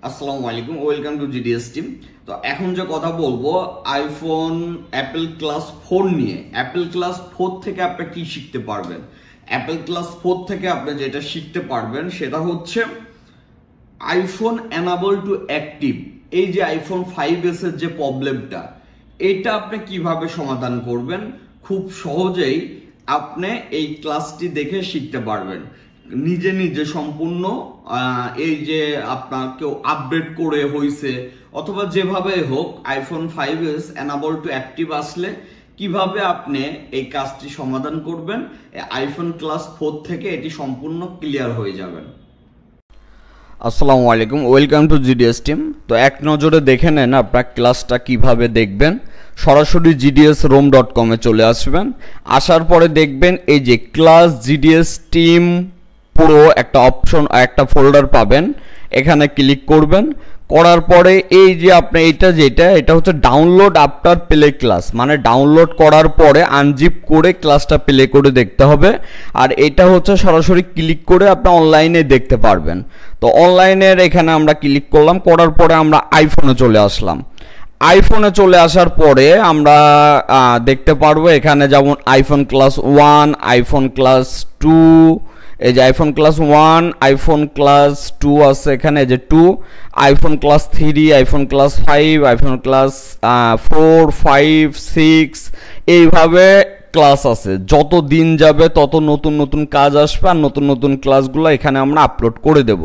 আসসালামু আলাইকুম, welcome to GDS team. তো এখন যে কথা বলবো আইফোন অ্যাপেল ক্লাস 4 নিয়ে। অ্যাপেল ক্লাস 4 থেকে আপনি কি শিখতে পারবেন? অ্যাপেল ক্লাস 4 থেকে আপনি যেটা শিখতে পারবেন সেটা হচ্ছে আইফোন এনাবল টু অ্যাক্টিভ। এই যে আইফোন 5s এর যে প্রবলেমটা, এটা আপনি কিভাবে সমাধান করবেন খুব সহজেই আপনি এই ক্লাসটি দেখে শিখতে পারবেন। নিজে নিজে সম্পূর্ণ এই যে আপনার কেউ আপডেট করে হইছে অথবা যেভাবে হোক iPhone 5s enable to active আসলে কিভাবে আপনি এই কাজটি সমাধান করবেন, আইফোন ক্লাস 4 থেকে এটি সম্পূর্ণ ক্লিয়ার হয়ে যাবেন। আসসালামু আলাইকুম, ওয়েলকাম টু জিডিএস টিম। তো এক নজরে দেখে নেন আপনার ক্লাসটা কিভাবে দেখবেন। সরাসরি gdsrom.com এ চলে আসবেন। আসার পরে দেখবেন এই যে ক্লাস জিডিএস টিম প্রো একটা অপশন, একটা ফোল্ডার পাবেন। এখানে ক্লিক করবেন। করার পরে এই যে আপনি এটা হচ্ছে ডাউনলোড আফটার প্লে ক্লাস, মানে ডাউনলোড করার পরে আনজিপ করে ক্লাসটা প্লে করে দেখতে হবে। আর এটা হচ্ছে সরাসরি ক্লিক করে আপনি অনলাইনে দেখতে পারবেন। তো অনলাইনের এখানে আমরা ক্লিক করলাম, করার পরে আমরা আইফোনে চলে আসলাম। আইফোনে চলে আসার পরে আমরা দেখতে পারবো এখানে যেমন আইফোন ক্লাস 1, আইফোন ক্লাস 2, এই যে আইফোন ক্লাস 1, আইফোন ক্লাস 2 আছে এখানে, এই যে 2, iPhone class 3, iPhone class 5, iPhone class 4, 5, 6, এইভাবে ক্লাস আছে। যত দিন যাবে তত নতুন নতুন কাজ আসবে আর নতুন নতুন ক্লাসগুলো এখানে আমরা আপলোড করে দেব।